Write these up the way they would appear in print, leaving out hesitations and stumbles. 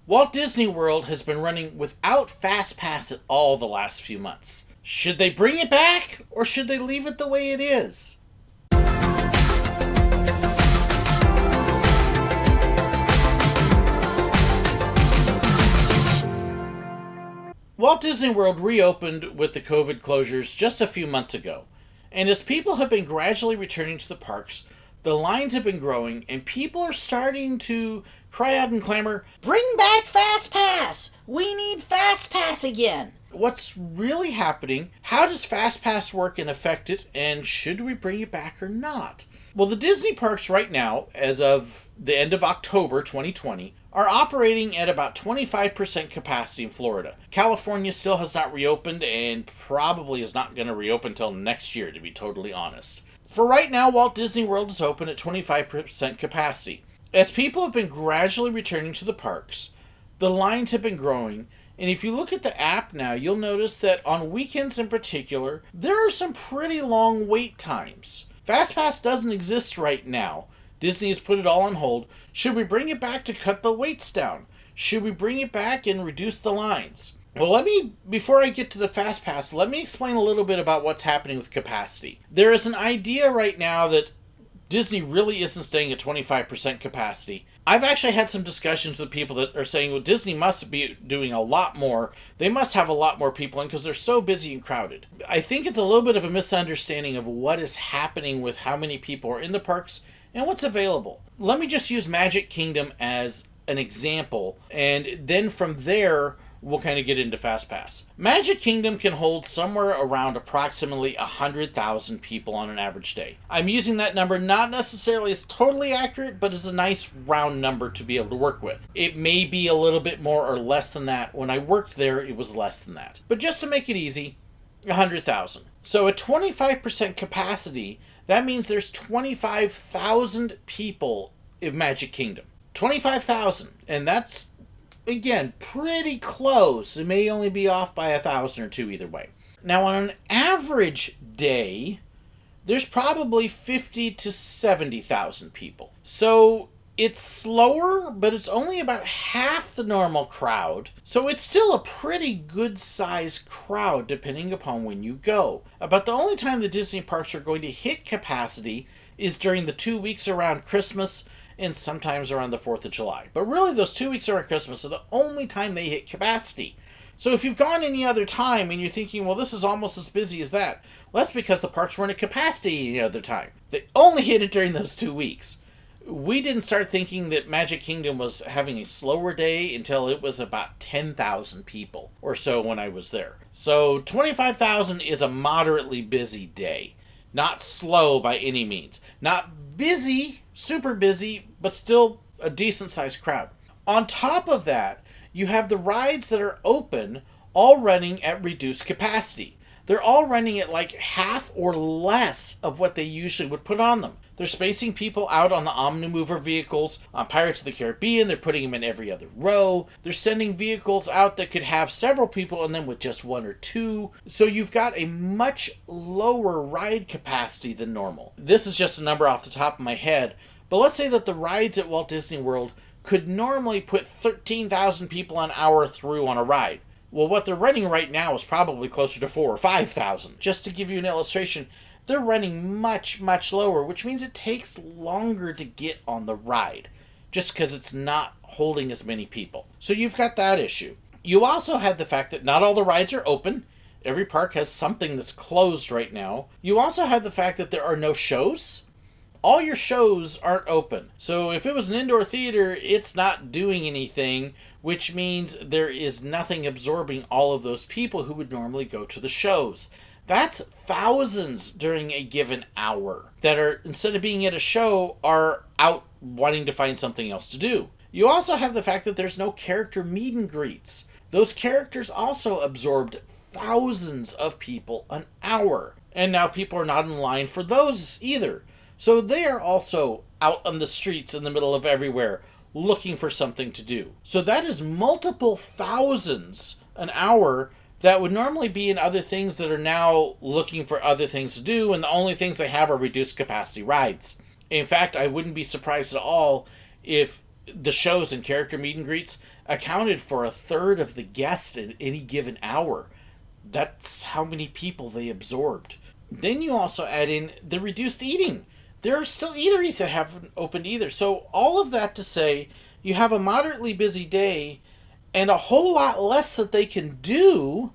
Walt Disney World has been running without Fastpass at all the last few months. Should they bring it back, or should they leave it the way it is? Walt Disney World reopened with the COVID closures just a few months ago, and as people have been gradually returning to the parks, the lines have been growing, and people are starting to cry out and clamor, "Bring back Fastpass! We need Fastpass again!" what's really happening? How does Fastpass work and affect it, and should we bring it back or not? Well, the Disney parks right now, as of the end of October 2020, are operating at about 25% capacity in Florida. California still has not reopened and probably is not going to reopen until next year, to be totally honest. For right now, Walt Disney World is open at 25% capacity. As people have been gradually returning to the parks, the lines have been growing, and if you look at the app now, you'll notice that on weekends in particular, there are some pretty long wait times. Fastpass doesn't exist right now. Disney has put it all on hold. Should we bring it back to cut the waits down? Should we bring it back and reduce the lines? Well, before I get to the Fastpass, let me explain a little bit about what's happening with capacity. There is an idea right now that Disney really isn't staying at 25% capacity. I've actually had some discussions with people that are saying, well, Disney must be doing a lot more. They must have a lot more people in because they're so busy and crowded. I think it's a little bit of a misunderstanding of what is happening with how many people are in the parks and what's available. Let me just use Magic Kingdom as an example, and then from there, we'll kind of get into Fastpass. Magic Kingdom can hold somewhere around approximately 100,000 people on an average day. I'm using that number not necessarily as totally accurate, but as a nice round number to be able to work with. It may be a little bit more or less than that. When I worked there, it was less than that. But just to make it easy, 100,000. So at 25% capacity, that means there's 25,000 people in Magic Kingdom. 25,000, and that's, again, pretty close. It may only be off by 1,000 or two either way. Now, on an average day, there's probably 50 to 70,000 people. So it's slower, but it's only about half the normal crowd. So it's still a pretty good sized crowd depending upon when you go. About the only time the Disney parks are going to hit capacity is during the 2 weeks around Christmas and sometimes around the 4th of July. But really, those 2 weeks around Christmas are the only time they hit capacity. So if you've gone any other time and you're thinking, well, this is almost as busy as that, well, that's because the parks weren't at capacity any other time. They only hit it during those 2 weeks. We didn't start thinking that Magic Kingdom was having a slower day until it was about 10,000 people or so when I was there. So 25,000 is a moderately busy day. Not slow by any means. Not busy, super busy, but still a decent sized crowd. On top of that, you have the rides that are open all running at reduced capacity. They're all running at like half or less of what they usually would put on them. They're spacing people out on the Omnimover vehicles. On Pirates of the Caribbean, they're putting them in every other row. They're sending vehicles out that could have several people in them with just one or two. So you've got a much lower ride capacity than normal. This is just a number off the top of my head, but let's say that the rides at Walt Disney World could normally put 13,000 people an hour through on a ride. Well, what they're running right now is probably closer to 4,000 or 5,000. Just to give you an illustration, they're running much, much lower, which means it takes longer to get on the ride, just because it's not holding as many people. So you've got that issue. You also have the fact that not all the rides are open. Every park has something that's closed right now. You also have the fact that there are no shows. All your shows aren't open. So if it was an indoor theater, it's not doing anything, which means there is nothing absorbing all of those people who would normally go to the shows. That's thousands during a given hour that are, instead of being at a show, are out wanting to find something else to do. You also have the fact that there's no character meet and greets. Those characters also absorbed thousands of people an hour. And now people are not in line for those either. So they are also out on the streets in the middle of everywhere looking for something to do. So that is multiple thousands an hour that would normally be in other things that are now looking for other things to do, and the only things they have are reduced capacity rides. In fact, I wouldn't be surprised at all if the shows and character meet and greets, accounted for a third of the guests in any given hour. That's how many people they absorbed. Then you also add in the reduced eating. There are still eateries that haven't opened either. So all of that to say, you have a moderately busy day and a whole lot less that they can do.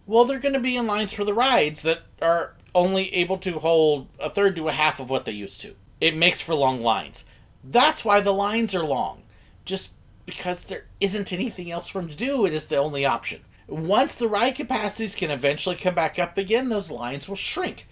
Well, they're going to be in lines for the rides that are only able to hold a third to a half of what they used to. It makes for long lines. That's why the lines are long. Just because there isn't anything else for them to do, it is the only option. Once the ride capacities can eventually come back up again, those lines will shrink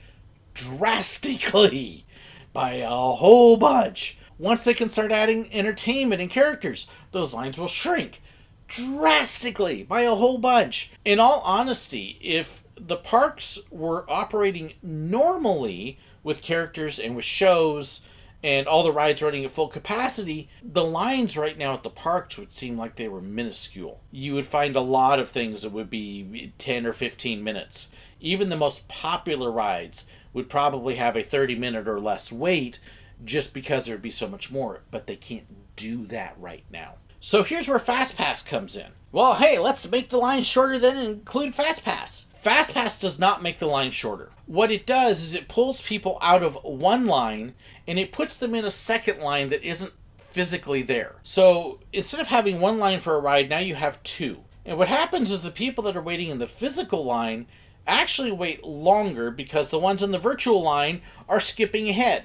drastically by a whole bunch. Once they can start adding entertainment and characters, those lines will shrink drastically by a whole bunch. In all honesty, if the parks were operating normally with characters and with shows and all the rides running at full capacity, the lines right now at the parks would seem like they were minuscule. You would find a lot of things that would be 10 or 15 minutes. Even the most popular rides would probably have a 30-minute or less wait just because there would be so much more, but they can't do that right now. So here's where Fastpass comes in. Well, hey, let's make the line shorter then and include Fastpass. Fastpass does not make the line shorter. What it does is it pulls people out of one line and it puts them in a second line that isn't physically there. So instead of having one line for a ride, now you have two. And what happens is the people that are waiting in the physical line actually wait longer because the ones in the virtual line are skipping ahead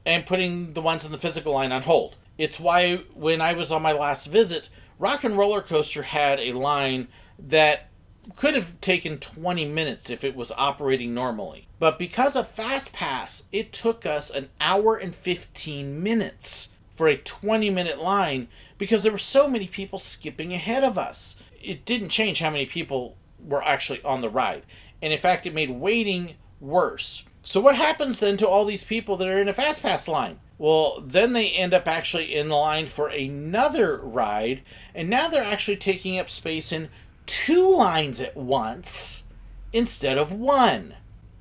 and putting the ones in the physical line on hold. It's why when I was on my last visit, Rock and Roller Coaster had a line that could have taken 20 minutes if it was operating normally. But because of Fastpass, it took us an hour and 15 minutes for a 20-minute line because there were so many people skipping ahead of us. It didn't change how many people were actually on the ride. And in fact, it made waiting worse. So what happens then to all these people that are in a Fastpass line? Well, then they end up actually in the line for another ride, and now they're actually taking up space in two lines at once instead of one.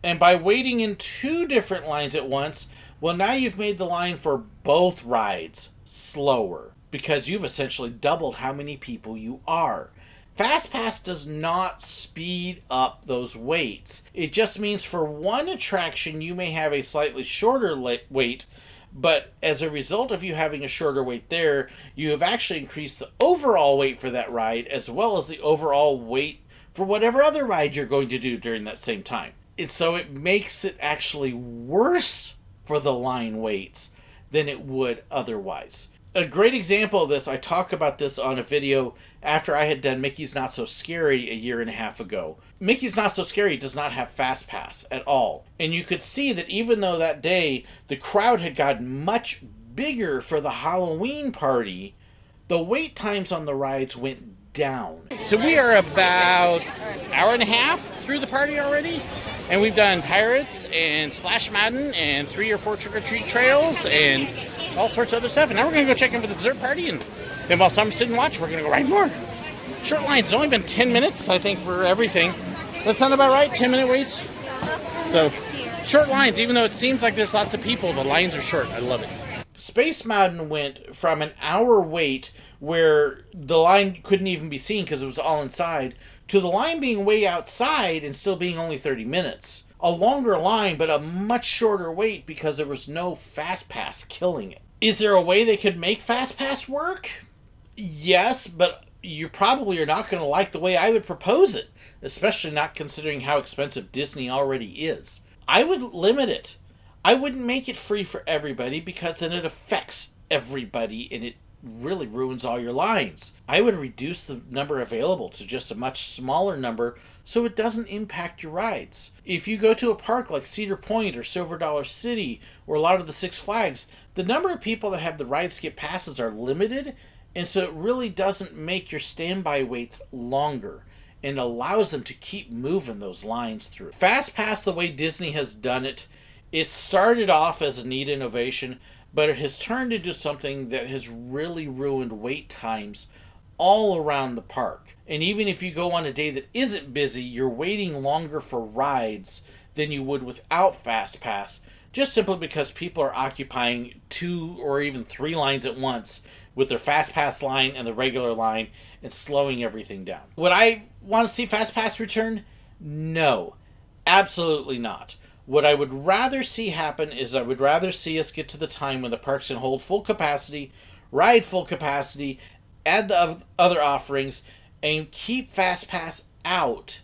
And by waiting in two different lines at once, well, now you've made the line for both rides slower because you've essentially doubled how many people you are. Fastpass does not speed up those waits. It just means for one attraction you may have a slightly shorter wait, but as a result of you having a shorter wait there, you have actually increased the overall wait for that ride as well as the overall wait for whatever other ride you're going to do during that same time. And so it makes it actually worse for the line waits than it would otherwise. A great example of this, I talk about this on a video after I had done Mickey's Not So Scary a year and a half ago. Mickey's Not So Scary does not have Fastpass at all. And you could see that even though that day the crowd had gotten much bigger for the Halloween party, the wait times on the rides went down. So we are about an hour and a half through the party already. And we've done Pirates and Splash Mountain and 3 or 4 trick-or-treat trails and all sorts of other stuff. And now we're going to go check in for the dessert party. And then while some sit and watch, we're going to go ride more. Short lines. It's only been 10 minutes, I think, for everything. That sound about right? 10-minute waits? So, short lines. Even though it seems like there's lots of people, the lines are short. I love it. Space Mountain went from an hour wait where the line couldn't even be seen because it was all inside to the line being way outside and still being only 30 minutes. A longer line, but a much shorter wait because there was no Fastpass killing it. Is there a way they could make Fastpass work? Yes, but you probably are not going to like the way I would propose it, especially not considering how expensive Disney already is. I would limit it. I wouldn't make it free for everybody because then it affects everybody and it really ruins all your lines. I would reduce the number available to just a much smaller number so it doesn't impact your rides. If you go to a park like Cedar Point or Silver Dollar City or a lot of the Six Flags, the number of people that have the ride skip passes are limited, and so it really doesn't make your standby waits longer and allows them to keep moving those lines through. Fastpass, the way Disney has done it, it started off as a neat innovation, but it has turned into something that has really ruined wait times all around the park. And even if you go on a day that isn't busy, you're waiting longer for rides than you would without Fastpass, just simply because people are occupying 2 or even 3 lines at once with their Fastpass line and the regular line and slowing everything down. Would I want to see Fastpass return? No, absolutely not. What I would rather see happen is I would rather see us get to the time when the parks can hold full capacity, ride full capacity, add the other offerings, and keep Fastpass out.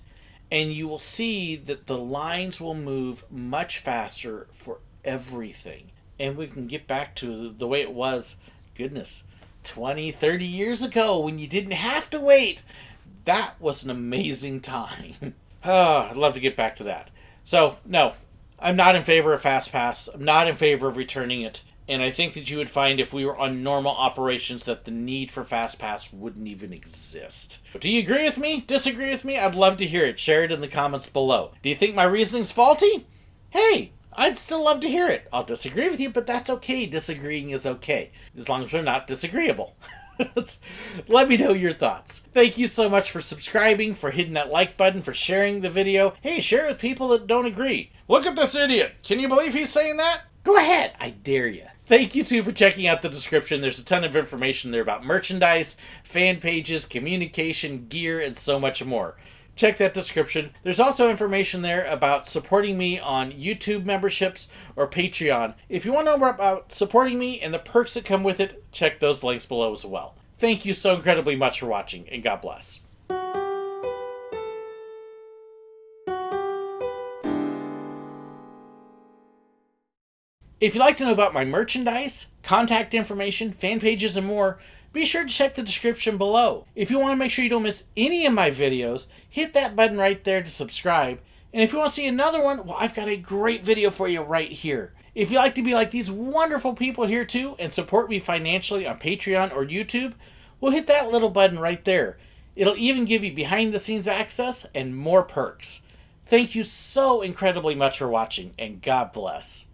And you will see that the lines will move much faster for everything. And we can get back to the way it was, goodness, 20, 30 years ago when you didn't have to wait. That was an amazing time. Oh, I'd love to get back to that. So, no, I'm not in favor of Fastpass. I'm not in favor of returning it. And I think that you would find if we were on normal operations that the need for Fastpass wouldn't even exist. But do you agree with me? Disagree with me? I'd love to hear it. Share it in the comments below. Do you think my reasoning's faulty? Hey, I'd still love to hear it. I'll disagree with you, but that's okay. Disagreeing is okay, as long as we're not disagreeable. Let me know your thoughts. Thank you so much for subscribing, for hitting that like button, for sharing the video. Hey, share it with people that don't agree. Look at this idiot. Can you believe he's saying that? Go ahead. I dare you. Thank you, too, for checking out the description. There's a ton of information there about merchandise, fan pages, communication, gear, and so much more. Check that description. There's also information there about supporting me on YouTube memberships or Patreon. If you want to know more about supporting me and the perks that come with it, check those links below as well. Thank you so incredibly much for watching, and God bless. If you'd like to know about my merchandise, contact information, fan pages, and more, be sure to check the description below. If you want to make sure you don't miss any of my videos, hit that button right there to subscribe. And if you want to see another one, well, I've got a great video for you right here. If you'd like to be like these wonderful people here too and support me financially on Patreon or YouTube, well, hit that little button right there. It'll even give you behind the scenes access and more perks. Thank you so incredibly much for watching, and God bless.